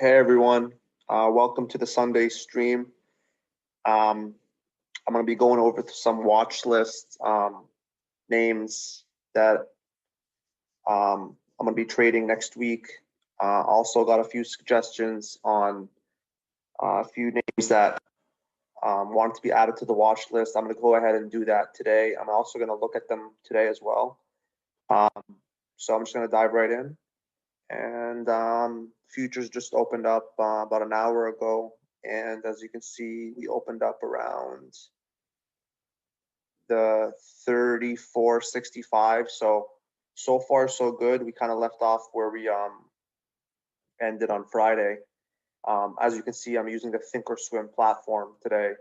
Hey everyone, welcome to the Sunday stream. I'm going to be going over some watch list names that I'm going to be trading next week. Also got a few suggestions on a few names that want to be added to the watch list. I'm going to go ahead and do that today. I'm also going to look at them today as well. So I'm just going to dive right in. And futures just opened up about an hour ago, and as you can see, we opened up around the 34.65. So far so good. We kind of left off where we ended on Friday. As you can see, I'm using the Thinkorswim platform today,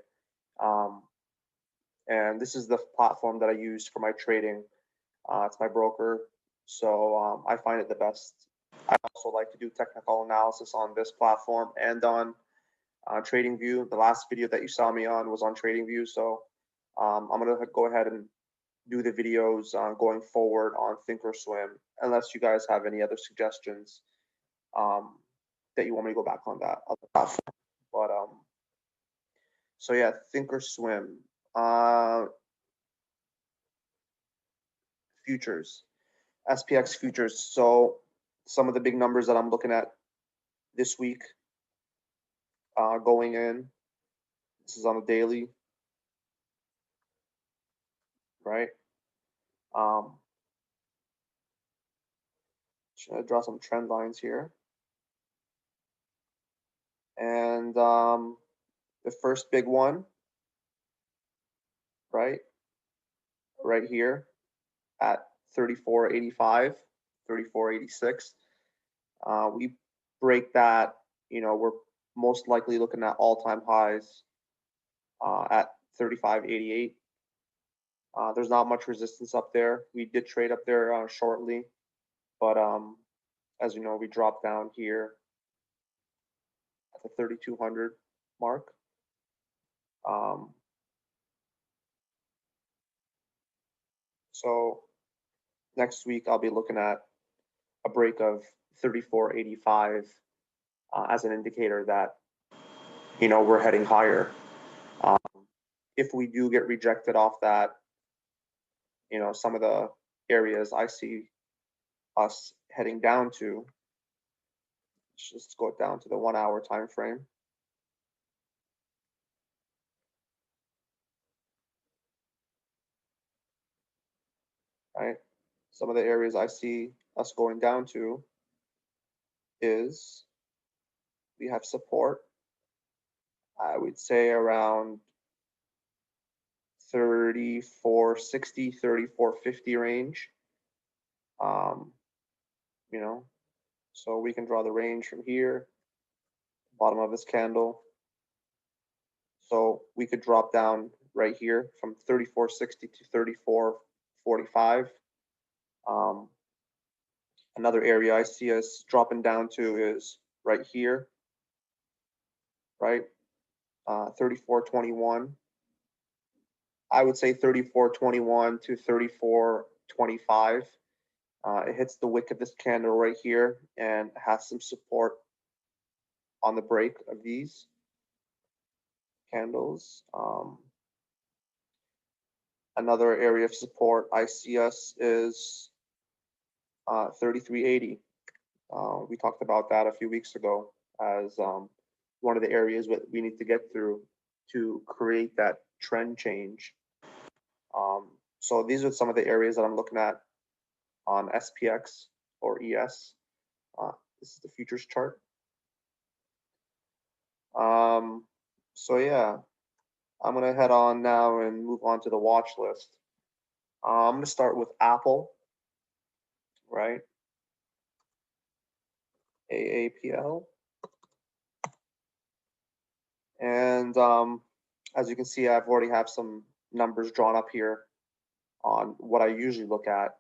and this is the platform that I use for my trading. It's my broker, so I find it the best. I also like to do technical analysis on this platform and on TradingView. The last video that you saw me on was on TradingView, so I'm going to go ahead and do the videos going forward on Thinkorswim, unless you guys have any other suggestions that you want me to go back on that other platform. But so yeah, Thinkorswim, futures, SPX futures. So some of the big numbers that I'm looking at this week going in. This is on the daily, right? Should I draw some trend lines here? And the first big one, right here at 34.85, 34.86. We break that, we're most likely looking at all-time highs at 35.88. There's not much resistance up there. We did trade up there shortly, but as you know, we dropped down here at the 3,200 mark. So next week I'll be looking at a break of 34.85 as an indicator that we're heading higher. If we do get rejected off that, some of the areas I see us heading down to, let's just go down to the 1 hour time frame. Right, some of the areas I see us going down to is we have support, I would say around 34.60, 34.50 range. So we can draw the range from here, bottom of this candle. So we could drop down right here from 34.60 to 34.45. Another area I see us dropping down to is right here, right? 34.21. I would say 34.21 to 34.25. It hits the wick of this candle right here and has some support on the break of these candles. Another area of support I see us is 33.80. We talked about that a few weeks ago as one of the areas that we need to get through to create that trend change. So these are some of the areas that I'm looking at on SPX or ES. This is the futures chart. So yeah, I'm gonna head on now and move on to the watch list. I'm gonna start with Apple, right? AAPL. And as you can see, I've already have some numbers drawn up here on what I usually look at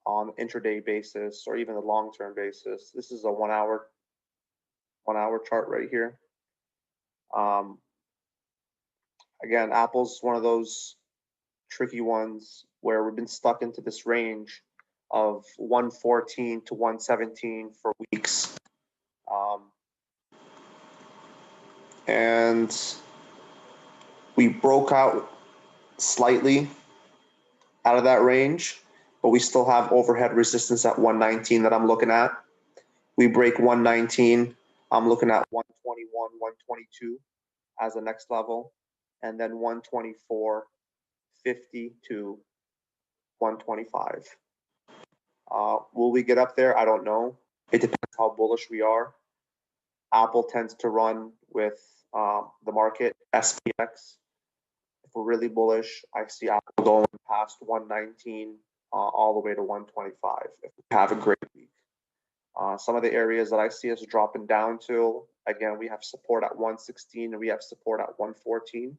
on intraday basis or even the long-term basis. This is a 1 hour chart right here. Again, Apple's one of those tricky ones where we've been stuck into this range of 114 to 117 for weeks. and we broke out slightly out of that range, but we still have overhead resistance at 119 that I'm looking at. We break 119, I'm looking at 121, 122 as the next level, and then 124.50 to 125. Will we get up there? I don't know. It depends how bullish we are. Apple tends to run with the market, SPX. If we're really bullish, I see Apple going past 119 all the way to 125 if we have a great week. Some of the areas that I see us dropping down to, again, we have support at 116 and we have support at 114.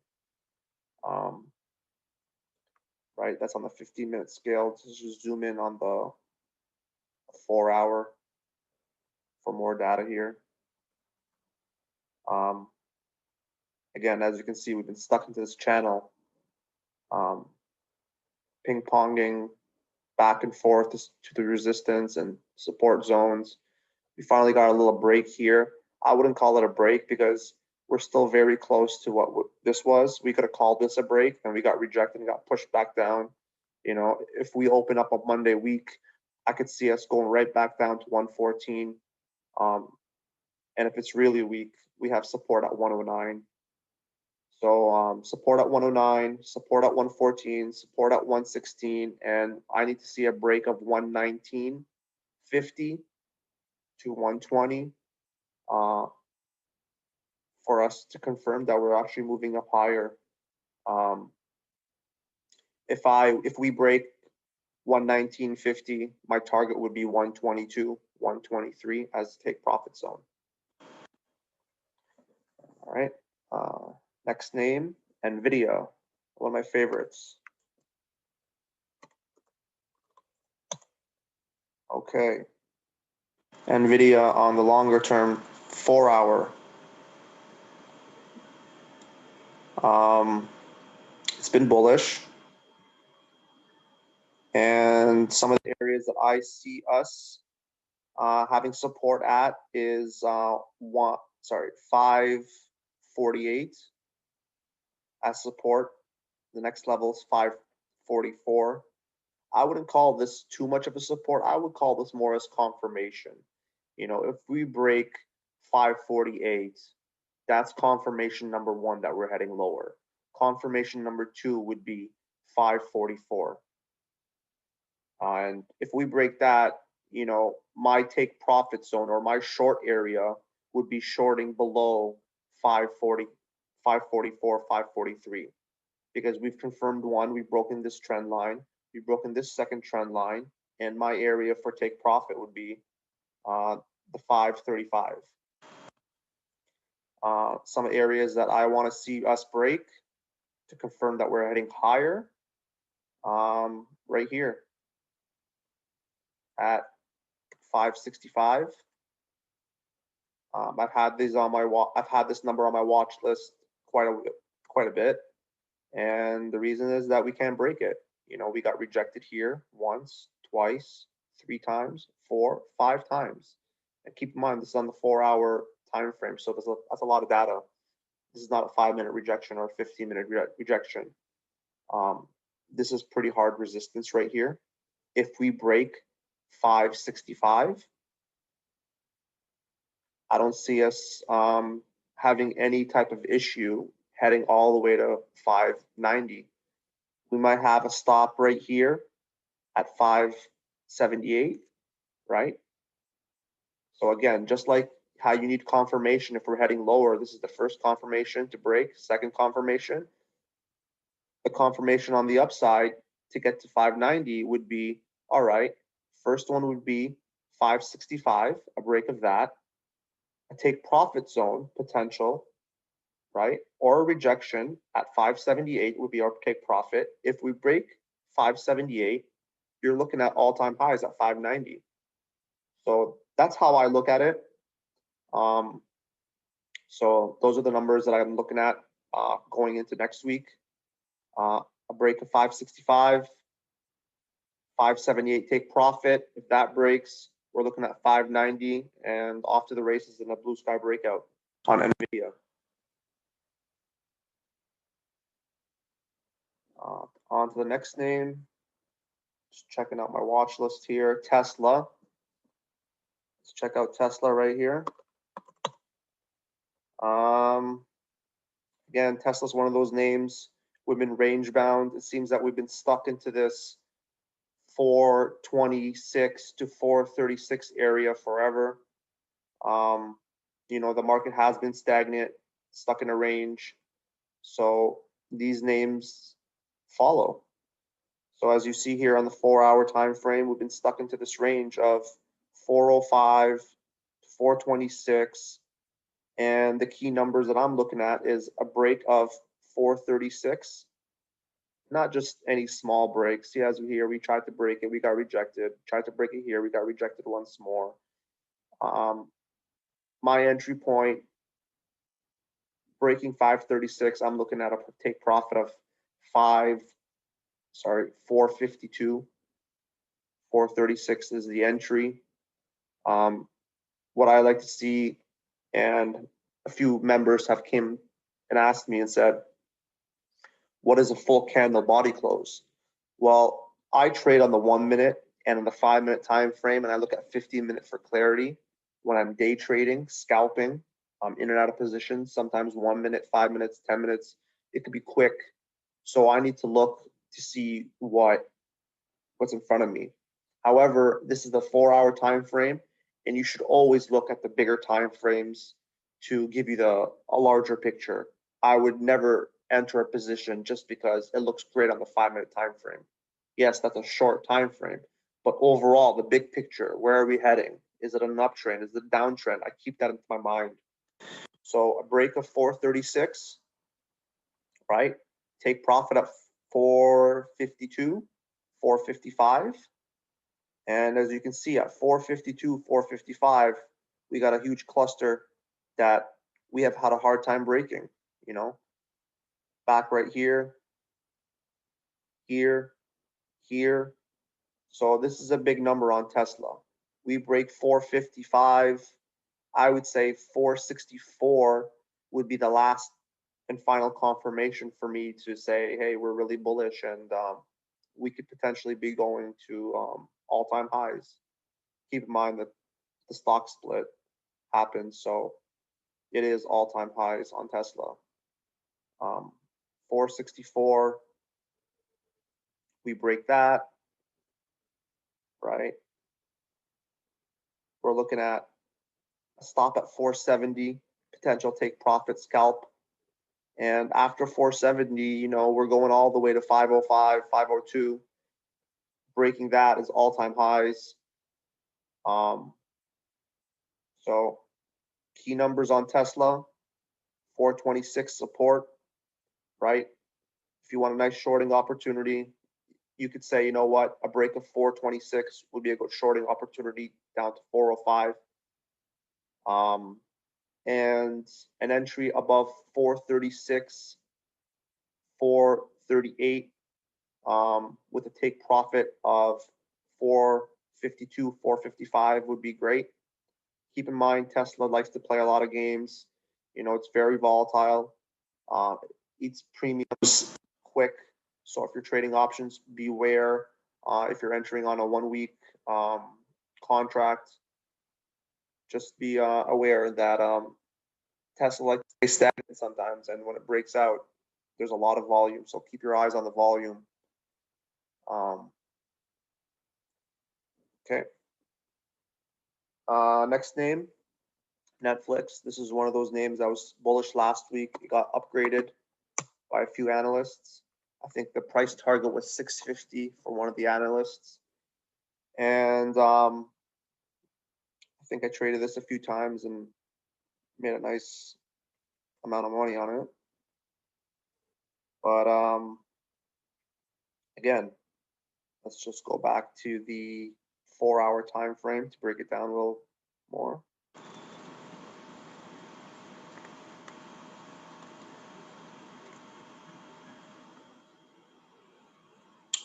Right, that's on the 15-minute scale. Just zoom in on the 4-hour for more data here. Again, as you can see, we've been stuck into this channel, ping-ponging back and forth to the resistance and support zones. We finally got a little break here. I wouldn't call it a break because we're still very close to what this was. We could have called this a break and we got rejected and got pushed back down. You know, if we open up a Monday week, I could see us going right back down to 114. And if it's really weak, we have support at 109. So support at 109, support at 114, support at 116, and I need to see a break of 119.50 to 120 for us to confirm that we're actually moving up higher. If we break 119.50, my target would be 122, 123 as take profit zone. All right. Next name, NVDA, one of my favorites. Okay. NVIDIA on the longer term, 4-hour. It's been bullish. And some of the areas that I see us having support at is 548 as support. The next level is 544. I wouldn't call this too much of a support. I would call this more as confirmation. You know, if we break 548, that's confirmation number one that we're heading lower. Confirmation number two would be 544. And if we break that, you know, my take profit zone or my short area would be shorting below 540, 544, 543. Because we've confirmed one, we've broken this trend line, we've broken this second trend line, and my area for take profit would be the 535. Some areas that I want to see us break to confirm that we're heading higher, right here at 565. I've had these on my I've had this number on my watch list quite a bit, and the reason is that we can't break it. You know, we got rejected here once, twice, 3 times, 4, 5 times. And keep in mind, this is on the 4-hour time frame, so that's a lot of data. This is not a 5-minute rejection or a 15-minute rejection. This is pretty hard resistance right here. If we break 565, I don't see us having any type of issue heading all the way to 590. We might have a stop right here at 578, right? So again, just like how you need confirmation if we're heading lower, this is the first confirmation to break, second confirmation. The confirmation on the upside to get to 590 would be, all right, first one would be 565, a break of that, a take profit zone potential, right? Or a rejection at 578 would be our take profit. If we break 578, you're looking at all-time highs at 590. So that's how I look at it. So those are the numbers that I'm looking at going into next week. A break of 565, 578 take profit. If that breaks, we're looking at 590 and off to the races in a blue sky breakout on NVIDIA. On to the next name. Just checking out my watch list here. Tesla. Let's check out Tesla right here. Again, Tesla's one of those names. We've been range bound. It seems that we've been stuck into this 426 to 436 area forever. You know, the market has been stagnant, stuck in a range. So these names follow. So as you see here on the 4-hour time frame, we've been stuck into this range of 405 to 426. And the key numbers that I'm looking at is a break of 436. Not just any small breaks. See, as we here, we tried to break it, we got rejected. Tried to break it here, we got rejected once more. My entry point, breaking 536, I'm looking at a take profit of 452. 436 is the entry. What I like to see, and a few members have came and asked me and said, what is a full candle body close? Well, I trade on the 1 minute and on the 5 minute time frame, and I look at 15 minute for clarity. When I'm day trading, scalping, I'm in and out of positions, sometimes 1 minute, 5 minutes, 10 minutes. It could be quick. So I need to look to see what's in front of me. However, this is the 4-hour time frame, and you should always look at the bigger time frames to give you a larger picture. I would never enter a position just because it looks great on the 5 minute time frame. Yes, that's a short time frame, but overall, the big picture, where are we heading? Is it an uptrend? Is it a downtrend? I keep that into my mind. So a break of 436, right? Take profit at 452, 455. And as you can see at 452, 455, we got a huge cluster that we have had a hard time breaking, you know, back right here, here, here. So this is a big number on Tesla. We break 455. I would say 464 would be the last and final confirmation for me to say, hey, we're really bullish, and we could potentially be going to all-time highs. Keep in mind that the stock split happened, so it is all-time highs on Tesla. 464, we break that, right? We're looking at a stop at 470, potential take profit scalp. And after 470, you know, we're going all the way to 505, 502. Breaking that is all-time highs. So key numbers on Tesla, 426 support, right? If you want a nice shorting opportunity, you could say, you know what, a break of 426 would be a good shorting opportunity down to 405. And an entry above 436, 438, with a take profit of 452, 455 would be great. Keep in mind, Tesla likes to play a lot of games. You know, it's very volatile. Eats premiums quick. So if you're trading options, beware. If you're entering on a 1 week contract, just be aware that Tesla likes to stay stagnant sometimes, and when it breaks out, there's a lot of volume. So keep your eyes on the volume. Okay. Next name, Netflix. This is one of those names that was bullish last week. It got upgraded by a few analysts. I think the price target was 650 for one of the analysts. And I think I traded this a few times and made a nice amount of money on it. But again, let's just go back to the 4-hour time frame to break it down a little more.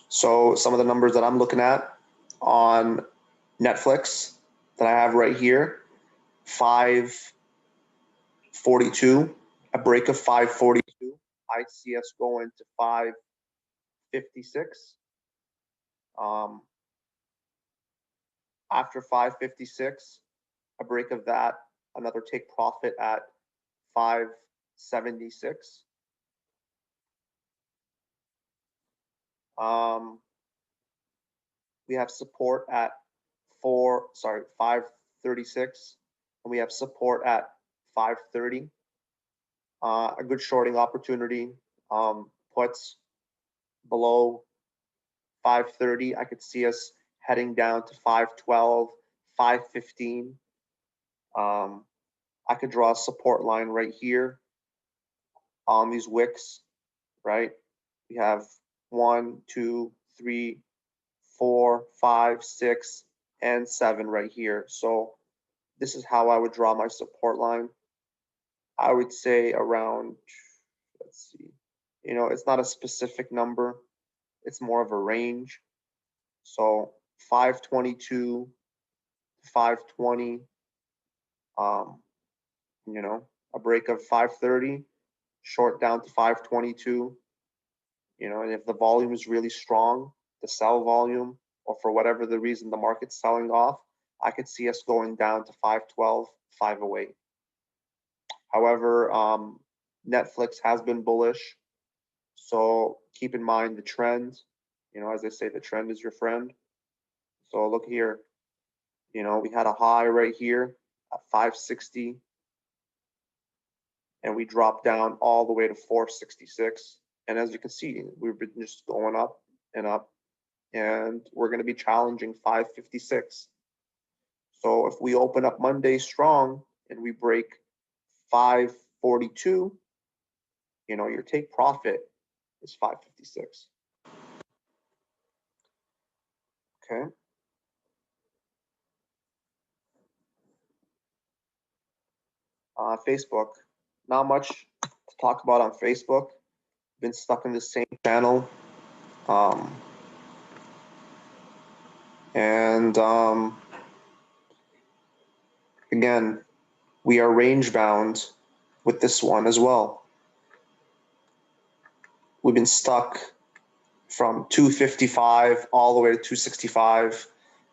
So some of the numbers that I'm looking at on Netflix that I have right here, 542, a break of 542. I see us going to 556. After 556, a break of that, another take profit at 576. We have support at 536, and we have support at 530. A good shorting opportunity. Puts below 530. I could see us heading down to 512, 515. I could draw a support line right here on these wicks, right? We have 1, 2, 3, 4, 5, 6, and 7 right here. So this is how I would draw my support line. I would say around, let's see, it's not a specific number. It's more of a range. So 522 to 520, a break of 530, short down to 522, and if the volume is really strong, the sell volume, or for whatever the reason the market's selling off, I could see us going down to 512, 508. However, Netflix has been bullish, so keep in mind the trend. As they say, the trend is your friend. So look here, we had a high right here at 560, and we dropped down all the way to 466. And as you can see, we've been just going up and up, and we're going to be challenging 556. So if we open up Monday strong and we break 542, your take profit is 556. Okay. Facebook, not much to talk about on Facebook. Been stuck in the same channel. Again, we are range bound with this one as well. We've been stuck from 255 all the way to 265.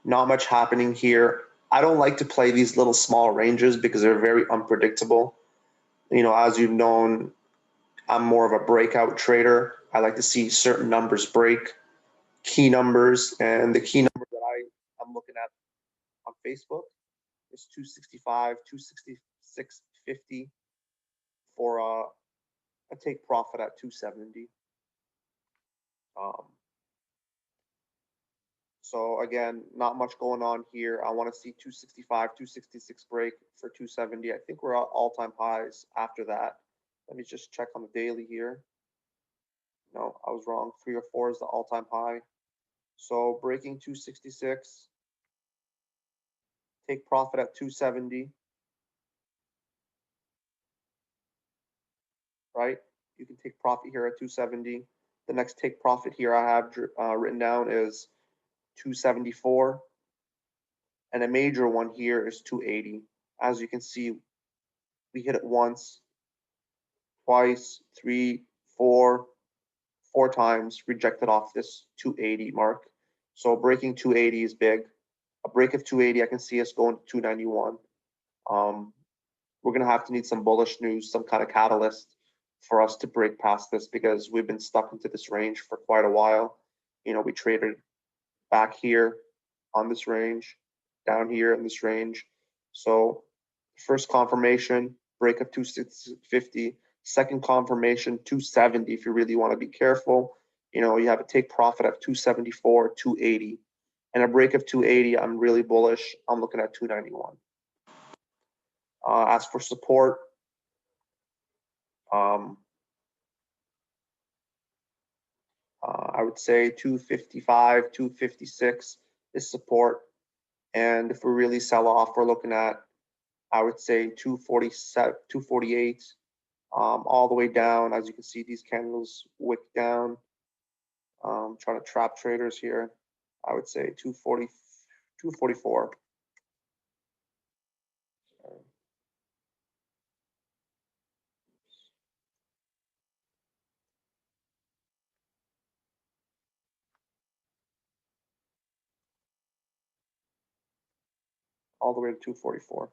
Not much happening here. I don't like to play these little small ranges because they're very unpredictable. As you've known, I'm more of a breakout trader. I like to see certain numbers break, key numbers, and the key number that I'm looking at on Facebook is 265, 266.50 for a take profit at 270. So again, not much going on here. I want to see 265, 266 break for 270. I think we're at all-time highs after that. Let me just check on the daily here. No, I was wrong. 304 is the all-time high. So breaking 266, take profit at 270. Right? You can take profit here at 270. The next take profit here I have written down is 274. And a major one here is 280. As you can see, we hit it once, twice, 3, 4 times, rejected off this 280 mark. So breaking 280 is big. A break of 280, I can see us going to 291. We're going to have to need some bullish news, some kind of catalyst for us to break past this, because we've been stuck into this range for quite a while. We traded back here on this range, down here in this range. So first confirmation, break of 250. Second confirmation, 270 if you really want to be careful. You have a take profit of 274, 280. And a break of 280, I'm really bullish. I'm looking at 291. As for support, I would say 255, 256 is support. And if we really sell off, we're looking at, I would say 247, 248, all the way down. As you can see, these candles wick down. Trying to trap traders here. I would say 240, 244. all the way to 244.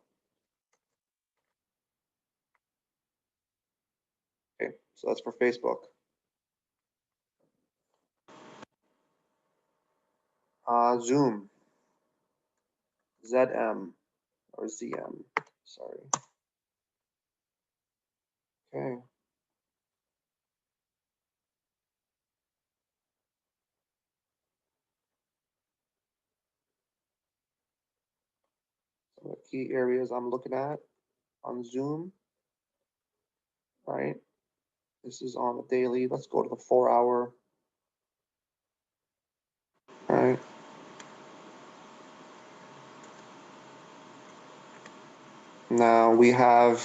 Okay, so that's for Facebook. Zoom, ZM or ZM, sorry. Okay. Some of the key areas I'm looking at on Zoom, right? This is on the daily. Let's go to the 4-hour. All right. Now we have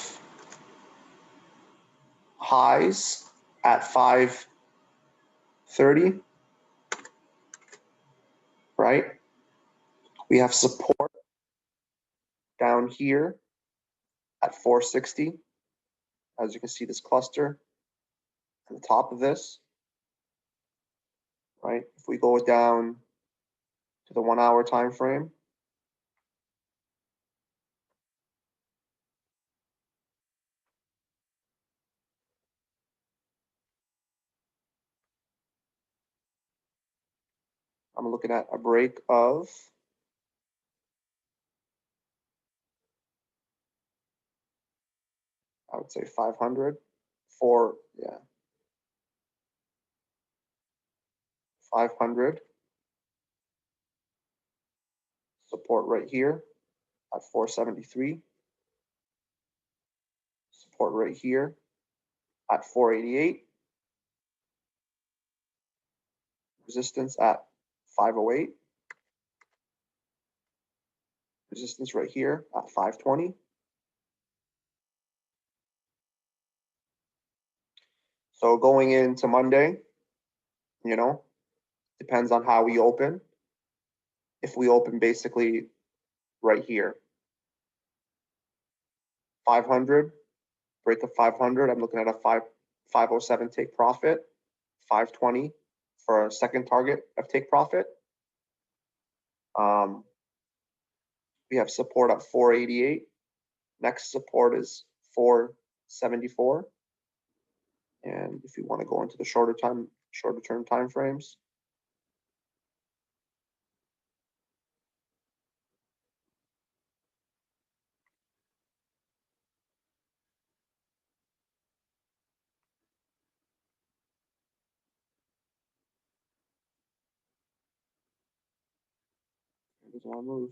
highs at 5:30, right? We have support down here at 460. As you can see, this cluster at the top of this, right? If we go down to the 1-hour time frame, I'm looking at a break of I would say 500 for, yeah, 500. Support right here at 473. Support right here at 488. Resistance at 508. Resistance right here at 520. So going into Monday, you know, depends on how we open. If we open basically right here, 500, break of 500, I'm looking at a 507 take profit, 520 for a second target of take profit. We have support at 488. Next support is 474. And if you want to go into the shorter term time frames, it doesn't want to move.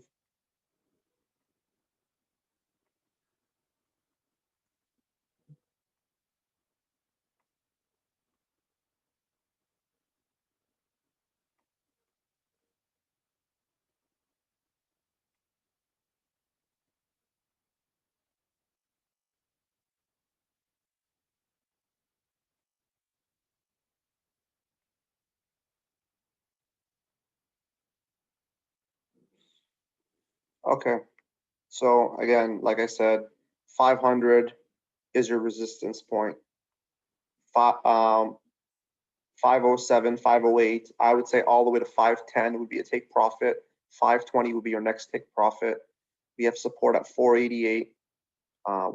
Okay, so again, like I said, 500 is your resistance point. 507, 508, I would say all the way to 510 would be a take profit. 520 would be your next take profit. We have support at 488.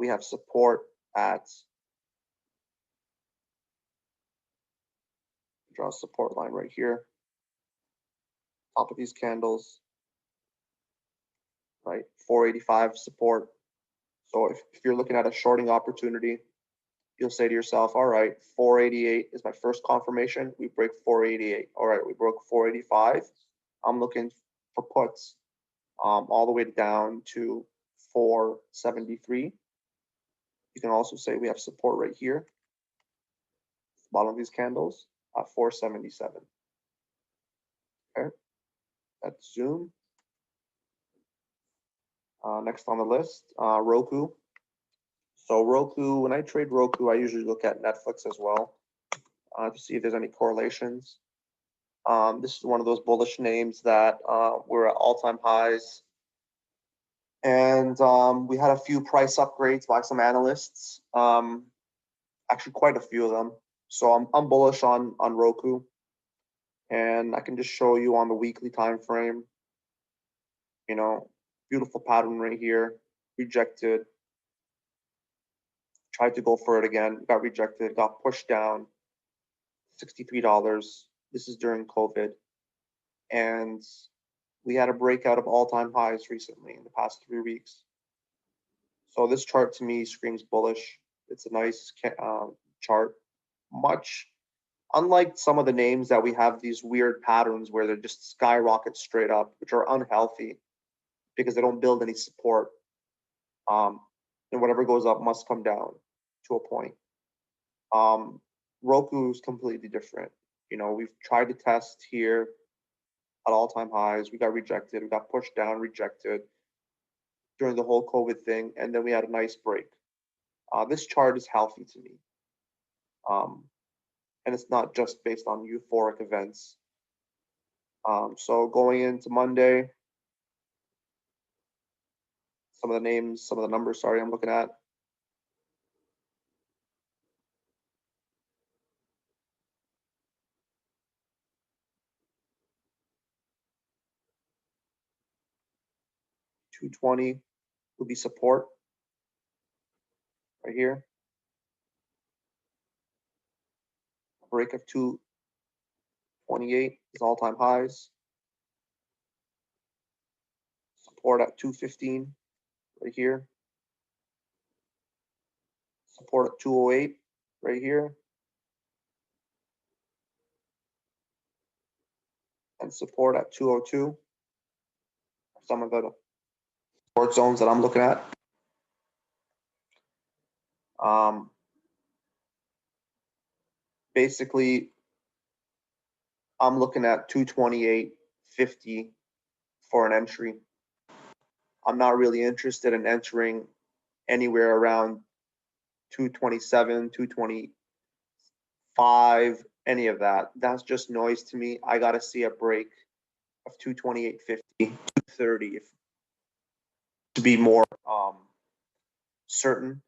We have support at, draw a support line right here, top of these candles, right? 485 support. So if you're looking at a shorting opportunity, you'll say to yourself, all right, 488 is my first confirmation. We break 488. All right, we broke 485. I'm looking for puts all the way down to 473. You can also say we have support right here, bottom of these candles at 477. Okay, that's Zoom. Next on the list, Roku. So Roku, when I trade Roku, I usually look at Netflix as well to see if there's any correlations. This is one of those bullish names that were at all-time highs. And we had a few price upgrades by some analysts, actually quite a few of them. So I'm bullish on Roku. And I can just show you on the weekly time frame, you know, Beautiful pattern right here, rejected. Tried to go for it again, got rejected, got pushed down, $63. This is during COVID. And we had a breakout of all-time highs recently in the past 3 weeks. So this chart to me screams bullish. It's a nice chart. Much unlike some of the names that we have these weird patterns where they're just skyrocket straight up, which are unhealthy because they don't build any support. And whatever goes up must come down to a point. ROKU is completely different. You know, we've tried to test here at all-time highs. We got rejected. We got pushed down, rejected during the whole COVID thing, and then we had a nice break. This chart is healthy to me. And it's not just based on euphoric events. So going into Monday, some of the names, some of the numbers, sorry, I'm looking at. $220 would be support right here. Break of 228 is all-time highs. Support at 215 right here. Support at 208 right here. And support at 202. Some of the support zones that I'm looking at. Basically, I'm looking at 228.50 for an entry. I'm not really interested in entering anywhere around 227, 225, any of that. That's just noise to me. I got to see a break of 228.50, 230 to be more certain.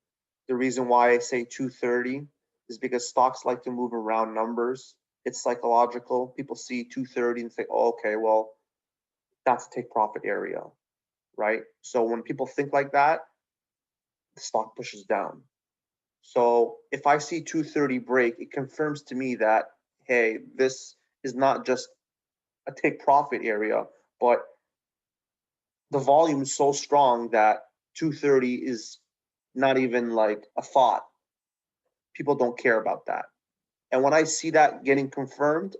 The reason why I say 230 is because stocks like to move around numbers. It's psychological. People see 230 and say, oh, okay, well, that's a take profit area, right? So when people think like that, the stock pushes down. So if I see 230 break, it confirms to me that, hey, this is not just a take profit area, but the volume is so strong that 230 is not even like a thought. People don't care about that. And when I see that getting confirmed,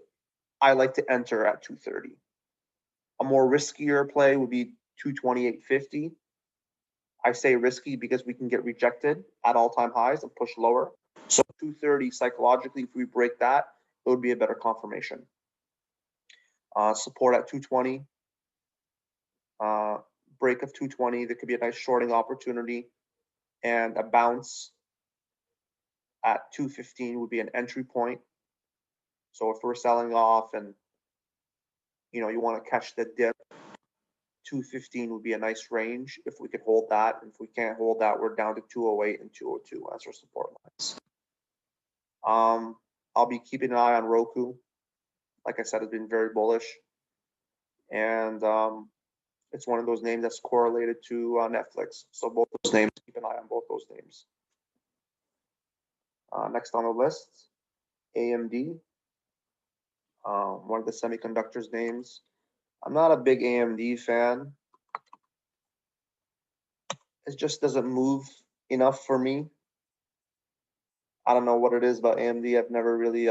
I like to enter at 230. A more riskier play would be 228.50. I say risky because we can get rejected at all-time highs and push lower. So 230 psychologically, if we break that, it would be a better confirmation. Support at 220. Break of 220, there could be a nice shorting opportunity, and a bounce at 215 would be an entry point. So if we're selling off and you want to catch the dip, 215 would be a nice range if we could hold that. If we can't hold that, we're down to 208 and 202 as our support lines. I'll be keeping an eye on ROKU. Like I said, it's been very bullish, and it's one of those names that's correlated to Netflix. So both those names, keep an eye on both those names. Next on the list, AMD, one of the semiconductors names. I'm not a big AMD fan. It just doesn't move enough for me. I don't know what it is about AMD. I've never really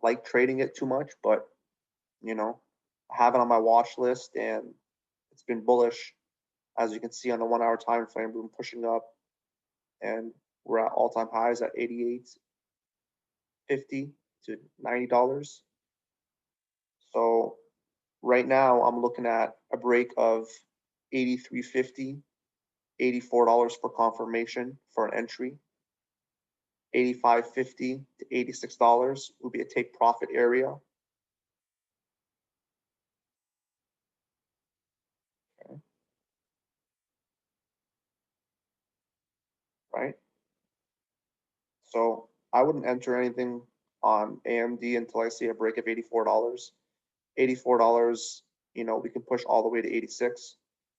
liked trading it too much, but I have it on my watch list, and it's been bullish. As you can see on the 1 hour time frame, we've been pushing up, and we're at all-time highs at $88.50 to $90. So right now I'm looking at a break of $83.50, $84 for confirmation for an entry. $85.50 to $86 would be a take profit area. Okay. Right? So I wouldn't enter anything on AMD until I see a break of $84. $84 You know, we can push all the way to 86.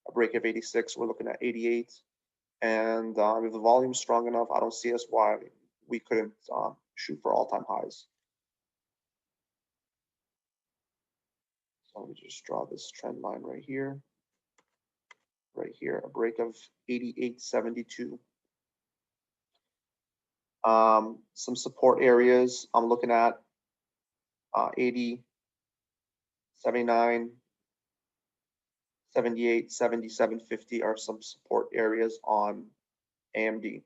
A break of 86, we're looking at 88. And if the volume's strong enough, I don't see us why we couldn't shoot for all-time highs. So let me just draw this trend line right here. Right here, a break of 88.72. Some support areas I'm looking at 80, 79, 78, 77, 50 are some support areas on AMD.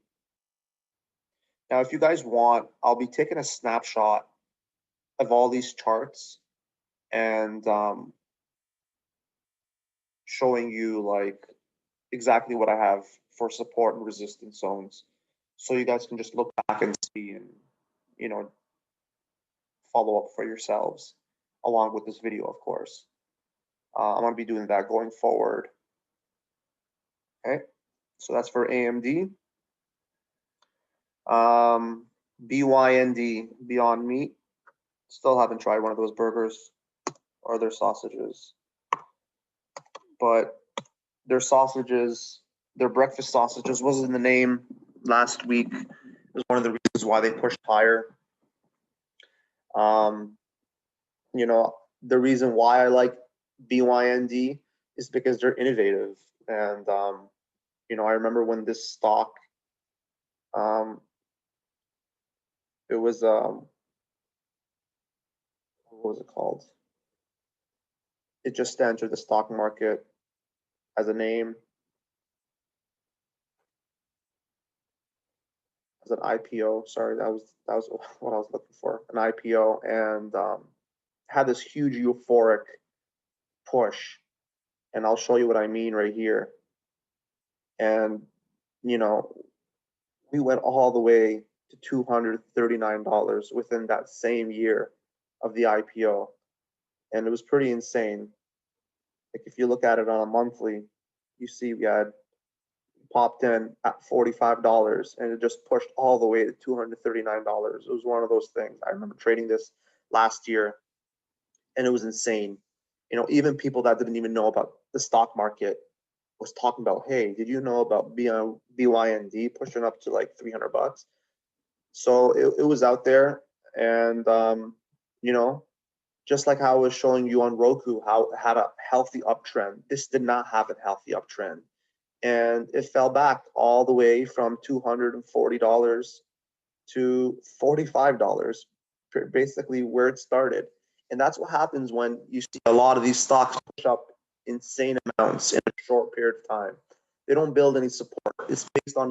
Now, if you guys want, I'll be taking a snapshot of all these charts and showing you like exactly what I have for support and resistance zones. So you guys can just look back and see and, you know, follow up for yourselves along with this video, of course. I'm going to be doing that going forward. Okay, so that's for AMD. BYND, Beyond Meat. Still haven't tried one of those burgers or their sausages. But their sausages, their breakfast sausages was in the name last week. It was one of the reasons why they pushed higher. You know, the reason why I like BYND is because they're innovative. And, you know, I remember when this stock, it was, what was it called? It just entered the stock market as a name, as an IPO. Sorry, that was what I was looking for, an IPO, and had this huge euphoric push. And I'll show you what I mean right here. And, you know, we went all the way to $239 within that same year of the IPO. And it was pretty insane. Like if you look at it on a monthly, you see we had popped in at $45 and it just pushed all the way to $239. It was one of those things. I remember trading this last year and it was insane. You know, even people that didn't even know about the stock market was talking about, hey, did you know about BYND pushing up to like $300? So it was out there. And, you know, just like how I was showing you on Roku, how it had a healthy uptrend, this did not have a healthy uptrend. And it fell back all the way from $240 to $45, basically where it started. And that's what happens when you see a lot of these stocks push up insane amounts in a short period of time. They don't build any support. It's based on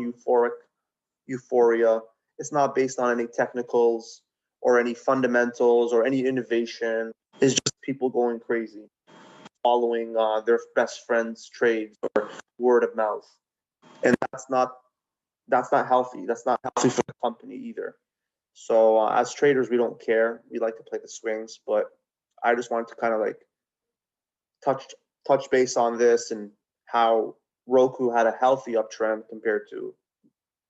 euphoria. It's not based on any technicals or any fundamentals or any innovation. It's just people going crazy, following their best friend's trades or word of mouth. And that's not healthy. That's not healthy for the company either. So as traders, we don't care. We like to play the swings, but I just wanted to kind of like touch base on this and how Roku had a healthy uptrend compared to,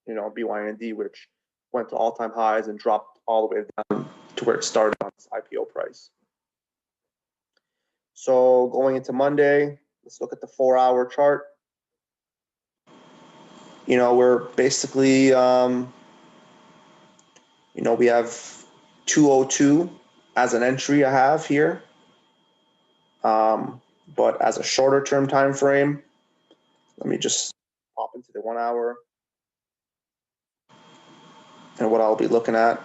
you know, BYND, which went to all-time highs and dropped all the way down to where it started on its IPO price. So going into Monday, let's look at the 4-hour chart. You know, we're basically, you know, we have 202 as an entry I have here. But as a shorter term time frame, let me just pop into the 1 hour and what I'll be looking at.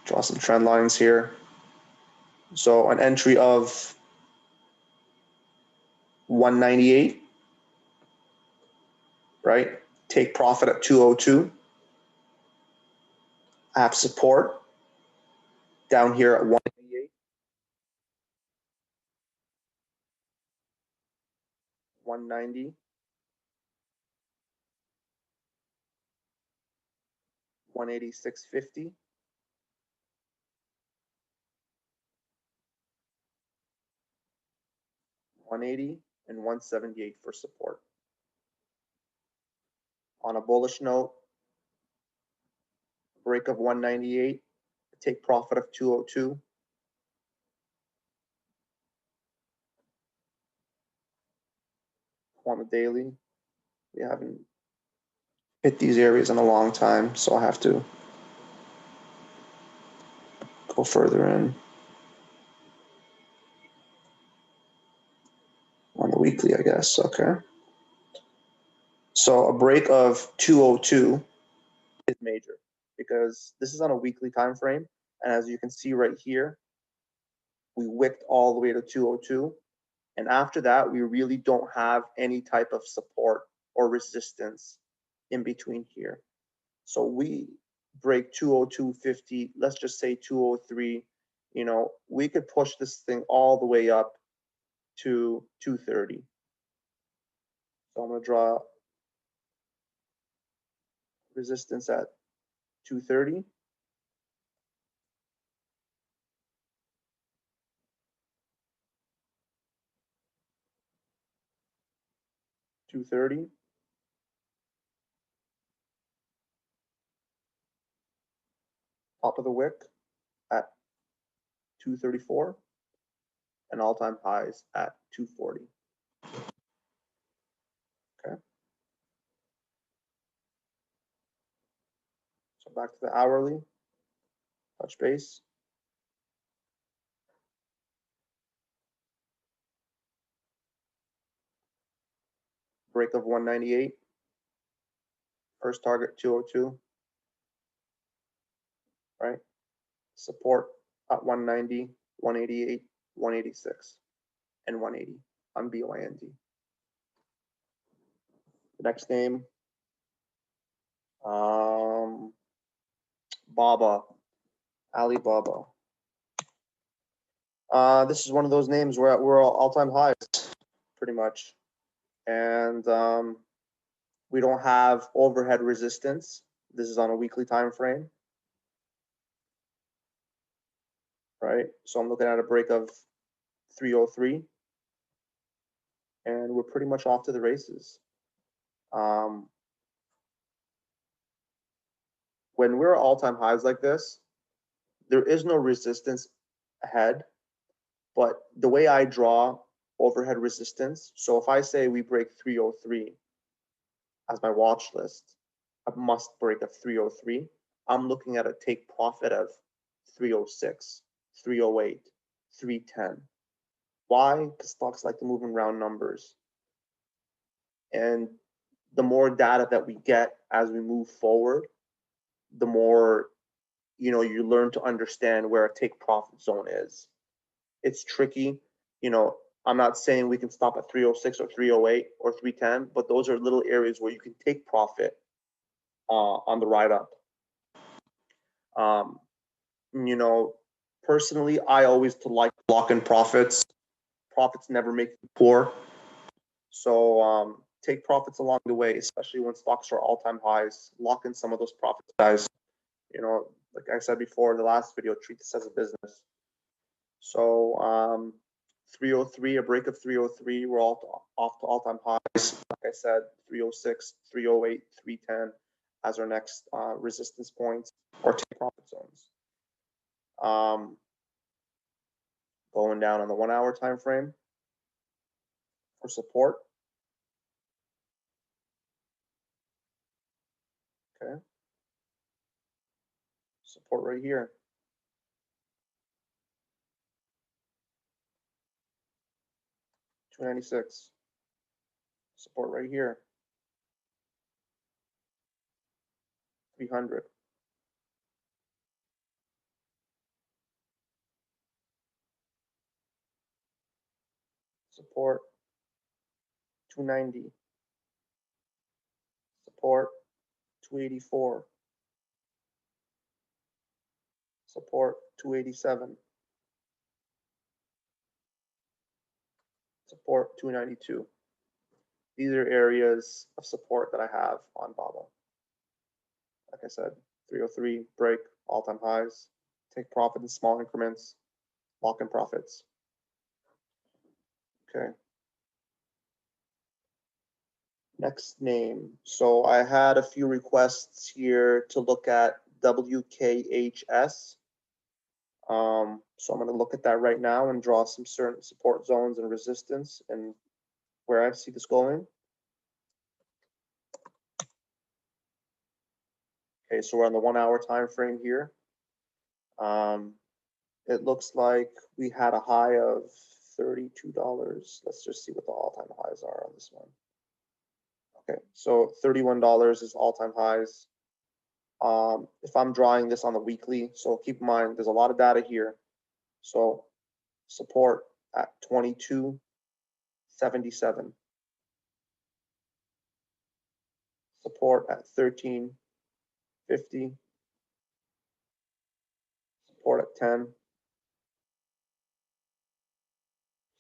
Draw some trend lines here. So an entry of 198, right? Take profit at 202. I have support down here at 188. 190. 186.50. 180 and 178 for support. On a bullish note, break of 198, take profit of 202. on the daily. We haven't hit these areas in a long time, so I'll have to go further in. On the weekly, I guess, okay. So a break of 202 is major because this is on a weekly time frame, and as you can see right here, we wicked all the way to 202, and after that, we really don't have any type of support or resistance in between here. So we break 202.50, let's just say 203, you know, we could push this thing all the way up to 230. So I'm going to draw resistance at 230. Top of the wick at 234, and all-time highs at 240. Okay. So back to the hourly, touch base. Break of 198. First target 202. Right? Support at 190, 188, 186, and 180 on BYND. The next name, Baba, Alibaba. This is one of those names where we're all-time highs, pretty much, and we don't have overhead resistance. This is on a weekly time frame, right? So I'm looking at a break of 303, and we're pretty much off to the races. When we're all-time highs like this, there is no resistance ahead, but the way I draw overhead resistance, so if I say we break 303 as my watch list, a must break of 303, I'm looking at a take profit of 306, 308, 310. Why? Because stocks like to move in round numbers. And the more data that we get as we move forward, the more you learn to understand where a take profit zone is. It's tricky. I'm not saying we can stop at 306 or 308 or 310, but those are little areas where you can take profit on the ride up. Personally, I always like lock in profits. Profits never make you poor. So take profits along the way, especially when stocks are all-time highs. Lock in some of those profits, guys. Like I said before in the last video, treat this as a business. So 303, a break of 303, we're all off to all-time highs. Like I said, 306, 308, 310 as our next resistance points or take profit zones. Going down on the 1 hour time frame for support. Okay. Support right here. $296. Support right here. 300. Support 290. Support 284. Support 287. Support 292. These are areas of support that I have on Baba. Like I said, 303 break, all-time highs, take profit in small increments, lock in profits. Okay. Next name. So I had a few requests here to look at WKHS. So I'm going to look at that right now and draw some certain support zones and resistance and where I see this going. Okay, so we're on the 1 hour time frame here. It looks like we had a high of $32. Let's just see what the all-time highs are on this one. Okay, so $31 is all-time highs. If I'm drawing this on the weekly, so keep in mind, there's a lot of data here. So support at 22.77. Support at 13.50. Support at 10.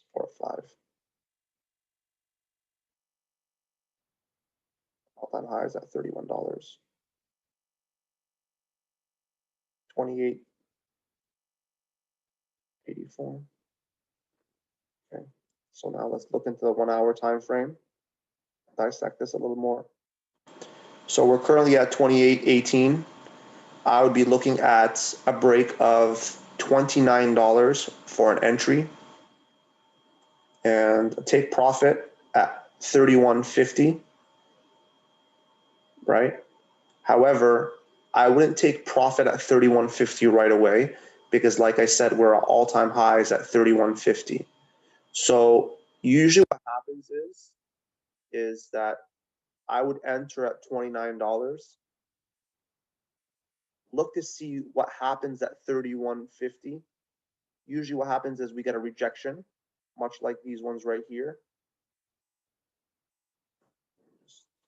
Support 5. All-time highs at $31. 28.84. Okay, so now let's look into the 1 hour time frame. Dissect this a little more. So we're currently at 28.18. I would be looking at a break of $29 for an entry and a take profit at 31.50, right? However, I wouldn't take profit at 31.50 right away because, like I said, we're at all-time highs at 31.50. So usually what happens is that I would enter at $29, look to see what happens at 31.50. Usually what happens is we get a rejection, much like these ones right here.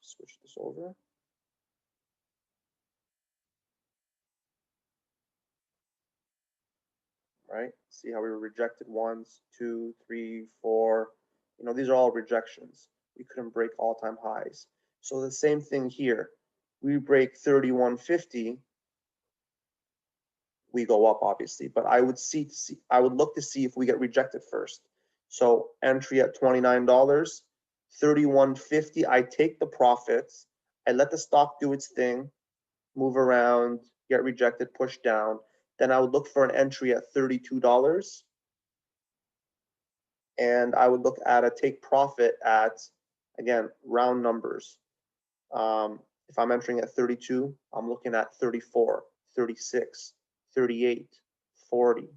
Switch this over. Right? See how we were rejected once, 2, 3, 4. You know, these are all rejections. We couldn't break all-time highs. So the same thing here. We break 31.50, we go up obviously, but I would look to see if we get rejected first. So entry at $29, 31.50, I take the profits, I let the stock do its thing, move around, get rejected, push down. Then I would look for an entry at $32, and I would look at a take profit at, again, round numbers. If I'm entering at 32, I'm looking at 34, 36, 38, 40.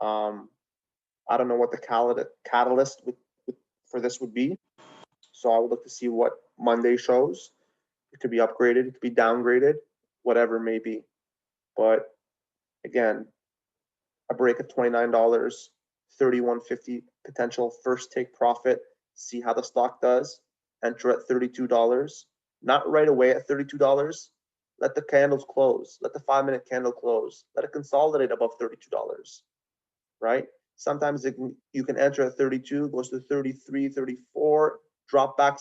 I don't know what the catalyst for this would be. So I would look to see what Monday shows. It could be upgraded, it could be downgraded, whatever it may be. But again, a break of $29, 31.50 potential first take profit, see how the stock does, enter at $32, not right away at $32. Let the candles close, let the 5-minute candle close, let it consolidate above $32, right? Sometimes you can enter at 32, goes to 33, 34, drop down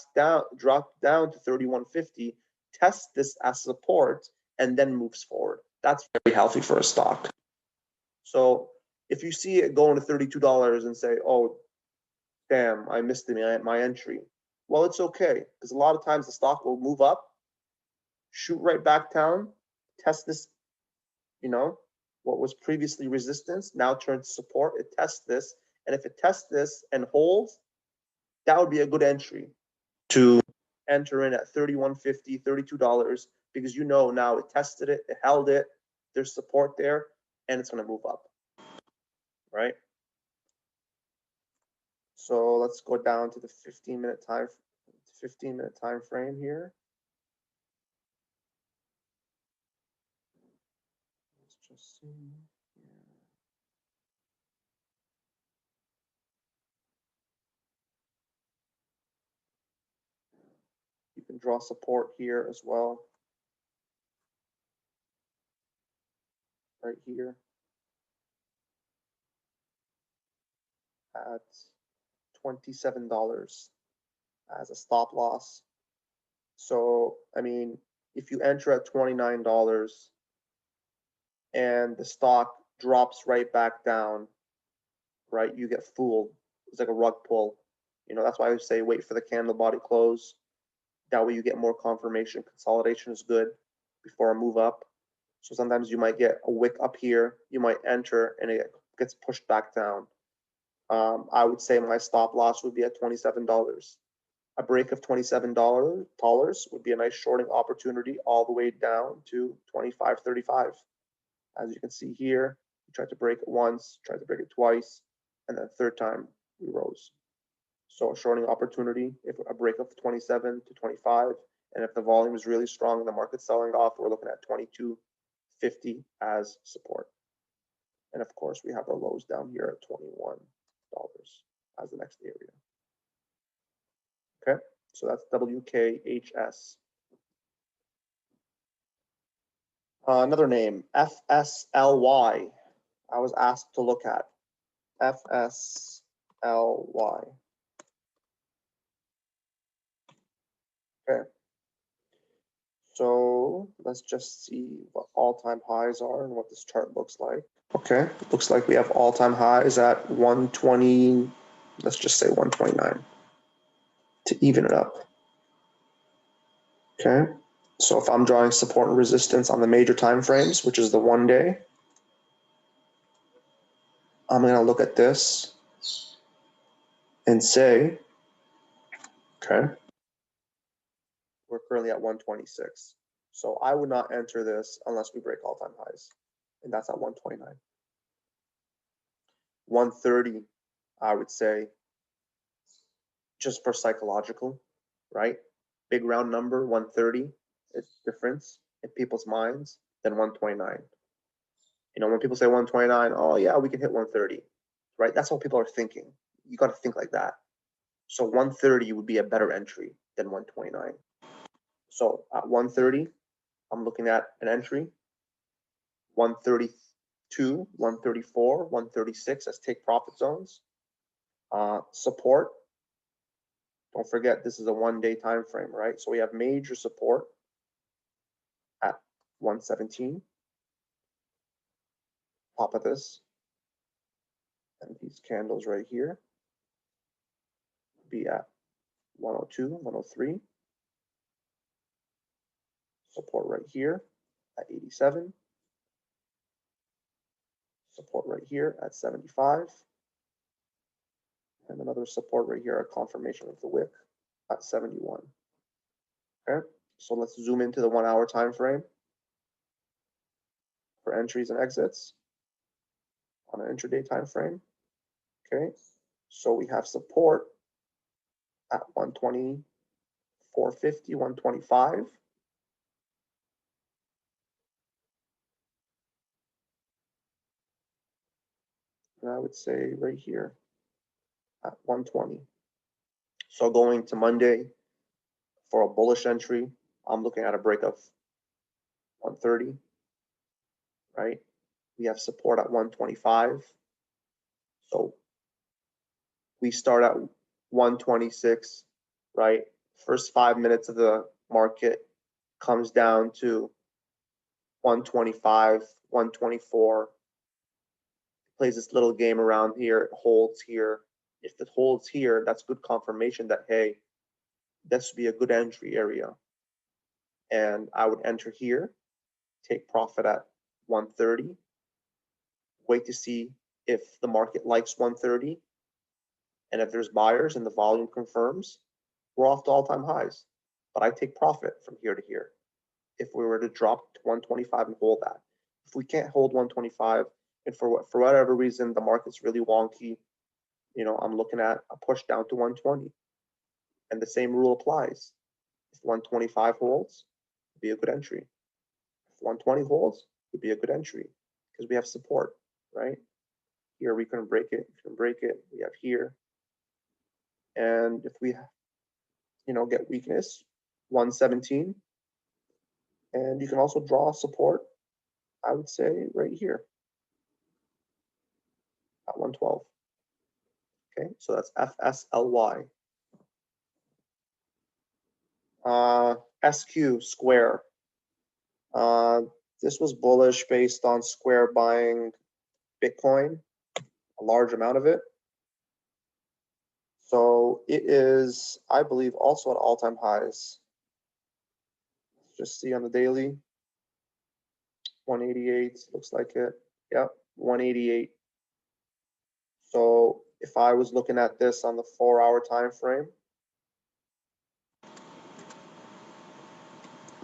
to 31.50, test this as support, and then moves forward. That's very healthy for a stock. So if you see it going to $32 and say, oh, damn, I missed my entry. Well, it's okay, because a lot of times the stock will move up, shoot right back down, test this, you know, what was previously resistance, now turns to support, it tests this, and if it tests this and holds, that would be a good entry to enter in at $31.50, $32, because you know now it tested it, it held it, there's support there, and it's going to move up, right? So let's go down to the 15-minute time frame here. Let's just see. You can draw support here as well. Right here at $27 as a stop loss. So, I mean, if you enter at $29 and the stock drops right back down, right, you get fooled. It's like a rug pull. You know, that's why I would say wait for the candle body close. That way you get more confirmation. Consolidation is good before a move up. So sometimes you might get a wick up here, you might enter and it gets pushed back down. I would say my stop loss would be at $27. A break of $27 would be a nice shorting opportunity all the way down to 25.35. As you can see here, we tried to break it once, tried to break it twice, and then third time we rose. So a shorting opportunity, if a break of 27 to 25, and if the volume is really strong and the market's selling off, we're looking at 22.50 as support. And of course, we have our lows down here at $21 as the next area. Okay, so that's WKHS. Another name, FSLY. I was asked to look at FSLY. Okay, so let's just see what all-time highs are and what this chart looks like. Okay, looks like we have all-time highs at 120, let's just say 129 to even it up. Okay, so if I'm drawing support and resistance on the major time frames, which is the 1 day, I'm going to look at this and say, okay, we're currently at 126. So I would not enter this unless we break all-time highs, and that's at 129. 130, I would say, just for psychological, right? Big round number, 130, it's difference in people's minds than 129. You know, when people say 129, oh yeah, we can hit 130, right? That's what people are thinking. You got to think like that. So 130 would be a better entry than 129. So at 130, I'm looking at an entry. 132, 134, 136 as take profit zones. Support. Don't forget, this is a 1 day time frame, right? So we have major support at 117. Top of this, and these candles right here be at 102, 103. Support right here at 87. Support right here at 75. And another support right here, a confirmation of the wick at 71. Okay, so let's zoom into the 1 hour time frame for entries and exits on an intraday time frame. Okay, so we have support at 120, 450, 125. And I would say right here at 120. So going to Monday for a bullish entry, I'm looking at a break of 130, right? We have support at 125. So we start at 126, right? First 5 minutes of the market comes down to 125, 124. Plays this little game around here, it holds here. If it holds here, that's good confirmation that, hey, this would be a good entry area. And I would enter here, take profit at 130, wait to see if the market likes 130. And if there's buyers and the volume confirms, we're off to all-time highs. But I take profit from here to here. If we were to drop to 125 and hold that. If we can't hold 125, and for whatever reason, the market's really wonky, you know, I'm looking at a push down to 120. And the same rule applies. If 125 holds, it'd be a good entry. If 120 holds, it'd be a good entry because we have support, right? Here we can break it, we have here. And if we, you know, get weakness, 117, and you can also draw support, I would say right here at 112. Okay, so that's FSLY. SQ, Square. This was bullish based on Square buying Bitcoin, a large amount of it. So it is, I believe, also at all-time highs. Let's just see on the daily. 188, looks like it. Yep, 188. So if I was looking at this on the 4 hour time frame,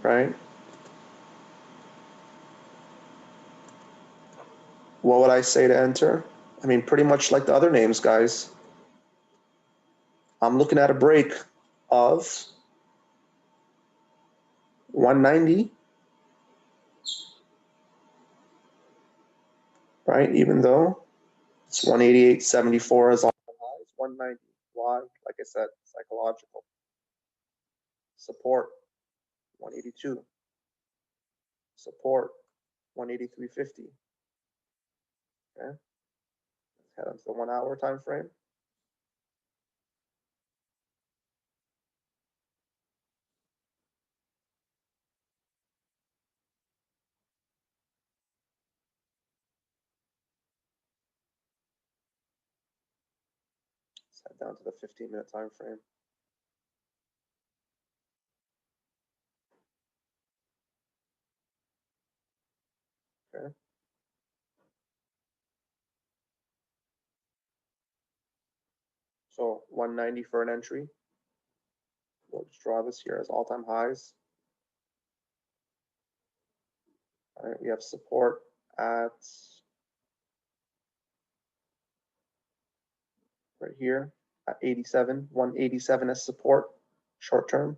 right? What would I say to enter? I mean, pretty much like the other names, guys. I'm looking at a break of 190, right? Even though it's 188.74 as all highs, 190. Why? Like I said, psychological. Support, 182. Support, 183.50. Okay. Let's head on to the 1 hour time frame. Let's head down to the 15-minute time frame. Okay. So 190 for an entry. We'll just draw this here as all-time highs. All right, we have support at right here at 87, 187 as support, short term.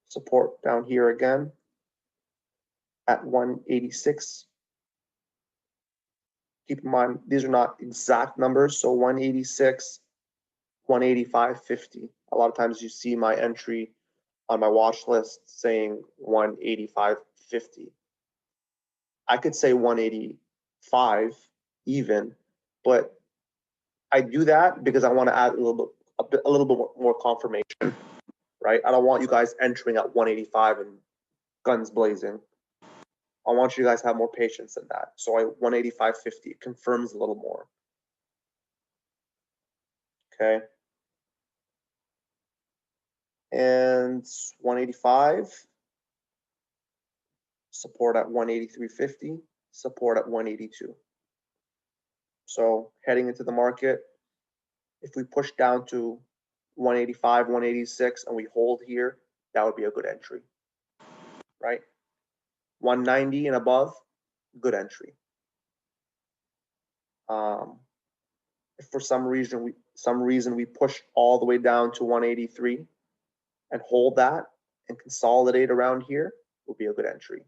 Support down here again at 186. Keep in mind, these are not exact numbers, so 186, 185.50. A lot of times you see my entry on my watch list saying 185.50. I could say 185 even, but I do that because I want to add a little bit more confirmation, right? I don't want you guys entering at 185 and guns blazing. I want you guys to have more patience than that. So 185.50 confirms a little more. Okay. And 185, support at 183.50, support at 182. So heading into the market, if we push down to 185, 186, and we hold here, that would be a good entry, right? 190 and above, good entry. If for some reason we push all the way down to 183 and hold that and consolidate around here, will be a good entry.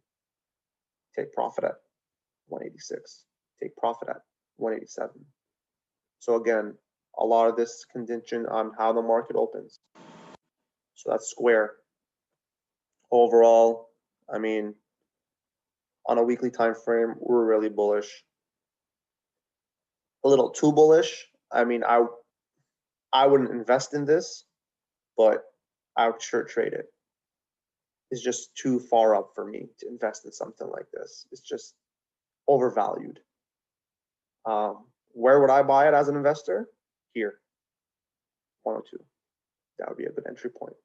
Take profit at 186. Take profit at 187. So again, a lot of this is contingent on how the market opens. So that's square. Overall, I mean, on a weekly time frame, we're really bullish. A little too bullish. I mean, I wouldn't invest in this, but I would sure trade it. It's just too far up for me to invest in something like this. It's just overvalued. Where would I buy it as an investor? Here, 102. That would be a good entry point.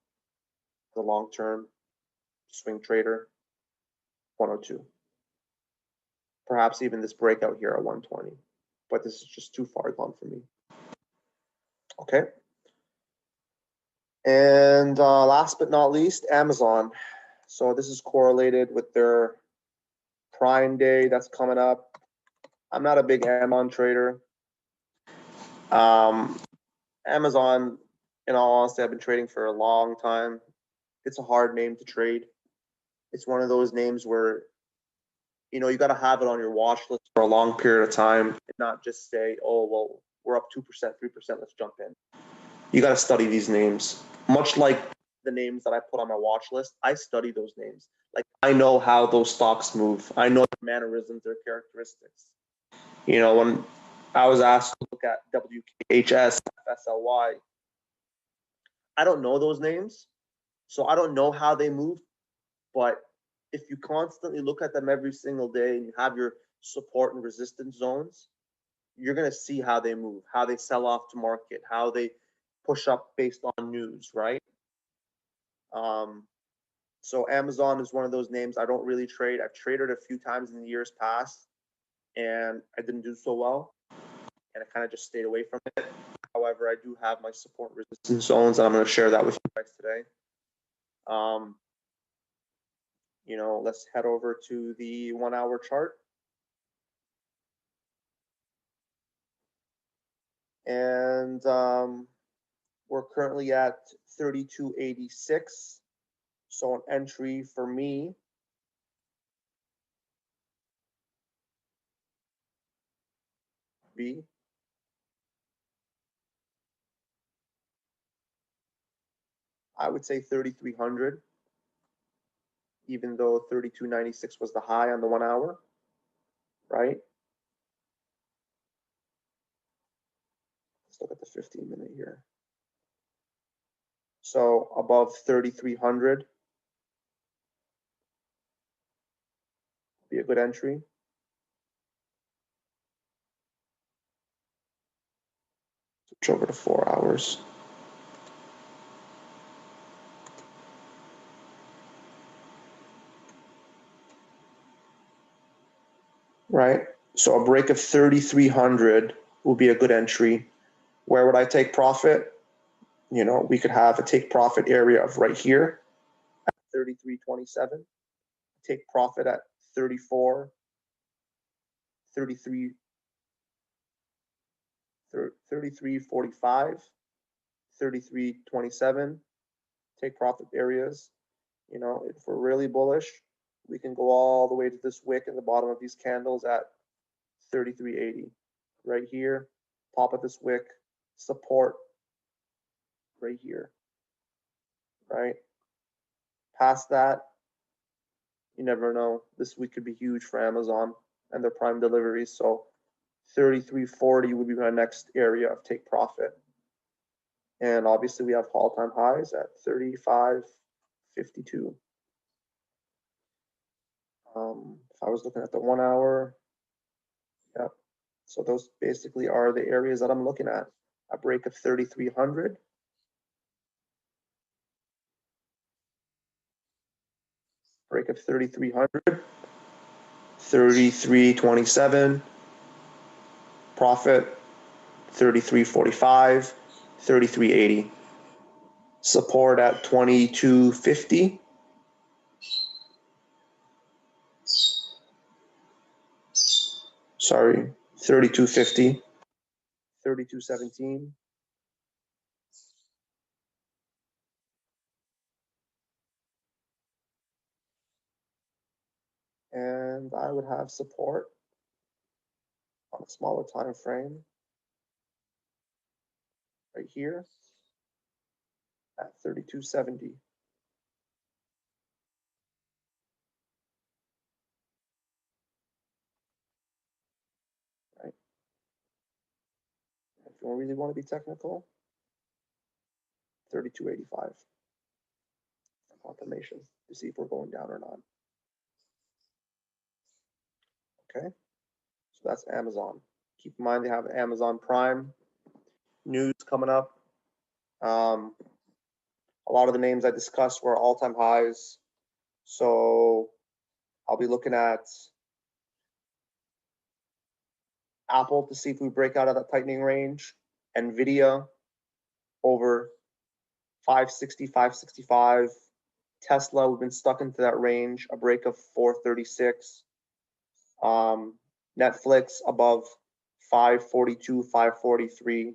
The long-term swing trader, 102. Perhaps even this breakout here at 120, but this is just too far gone for me. Okay. And last but not least, Amazon. So this is correlated with their Prime Day that's coming up. I'm not a big Amazon trader. Amazon, in all honesty, I've been trading for a long time. It's a hard name to trade. It's one of those names where, you know, you got to have it on your watch list for a long period of time and not just say, oh, well, we're up 2%, 3%, let's jump in. You got to study these names. Much like the names that I put on my watch list, I study those names. Like, I know how those stocks move. I know their mannerisms, their characteristics. You know, when I was asked to look at WKHS, FSLY, I don't know those names, so I don't know how they move. But if you constantly look at them every single day and you have your support and resistance zones, you're going to see how they move, how they sell off to market, how they push up based on news, right? So Amazon is one of those names I don't really trade. I've traded a few times in the years past, and I didn't do so well, and I kind of just stayed away from it. However, I do have my support resistance zones, and I'm going to share that with you guys today. You know, let's head over to the 1 hour chart. And we're currently at 32.86. So an entry for me be I would say 3,300, even though 32.96 was the high on the 1 hour, right? Let's look at the 15-minute here. So above 3,300 be a good entry. Switch over to 4 hours. Right? So a break of 3,300 will be a good entry. Where would I take profit? You know, we could have a take profit area of right here at 33.27. Take profit at 34, 33, 33.45, 33.27. Take profit areas. You know, if we're really bullish, we can go all the way to this wick in the bottom of these candles at 33.80. Right here, top of this wick, support right here, right? Past that, you never know. This week could be huge for Amazon and their prime deliveries. So 33.40 would be my next area of take profit. And obviously we have all-time highs at 35.52. If I was looking at the 1 hour, yeah. So those basically are the areas that I'm looking at. A break of 3,300. Break of 3,300. 33.27. Profit 33.45. 33.80. Support at 22.50. Sorry, 32.50. 32.17. And I would have support on a smaller time frame right here at 32.70. Right. If you really want to be technical, 32.85 confirmation to see if we're going down or not. Okay, so that's Amazon. Keep in mind they have Amazon Prime news coming up. A lot of the names I discussed were all-time highs. So I'll be looking at Apple to see if we break out of that tightening range. NVDA over 560, 565. Tesla, we've been stuck into that range, a break of 436. Netflix above 542, 543.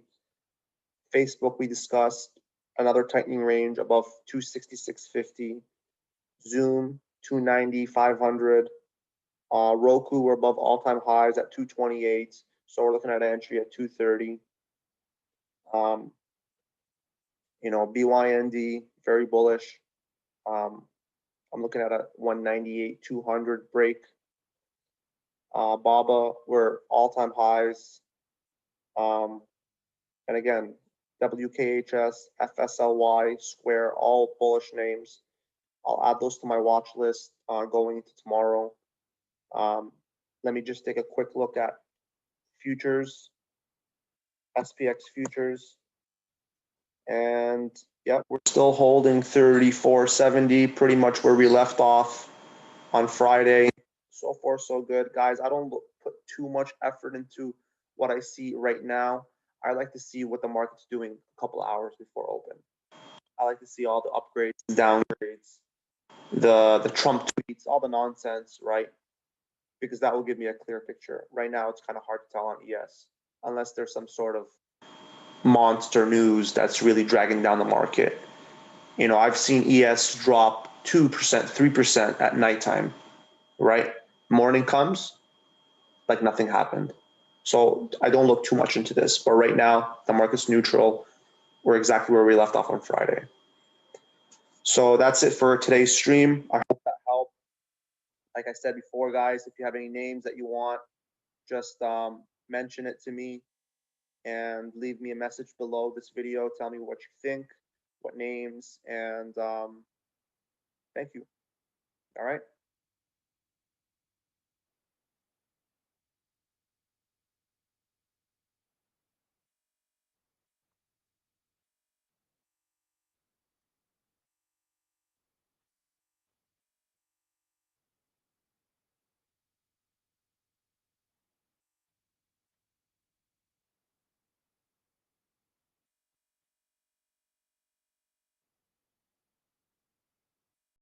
Facebook, we discussed another tightening range above 266.50. Zoom, 290, 500. Roku, we're above all-time highs at 228. So we're looking at an entry at 230. You know, BYND, very bullish. I'm looking at a 198, 200 break. BABA, we're all-time highs. And again, WKHS, FSLY, Square, all bullish names. I'll add those to my watch list going into tomorrow. Let me just take a quick look at futures, SPX futures. And yeah, we're still holding 34.70, pretty much where we left off on Friday. So far, so good. Guys, I don't put too much effort into what I see right now. I like to see what the market's doing a couple hours before open. I like to see all the upgrades, downgrades. the Trump tweets, all the nonsense, right? Because that will give me a clear picture. Right now, it's kind of hard to tell on ES unless there's some sort of monster news that's really dragging down the market. You know, I've seen ES drop 2%, 3% at nighttime, right? Morning comes, like nothing happened. So I don't look too much into this, but right now the market's neutral. We're exactly where we left off on Friday. So that's it for today's stream. I hope that helped. Like I said before, guys, if you have any names that you want, just mention it to me and leave me a message below this video. Tell me what you think, what names, and thank you. All right.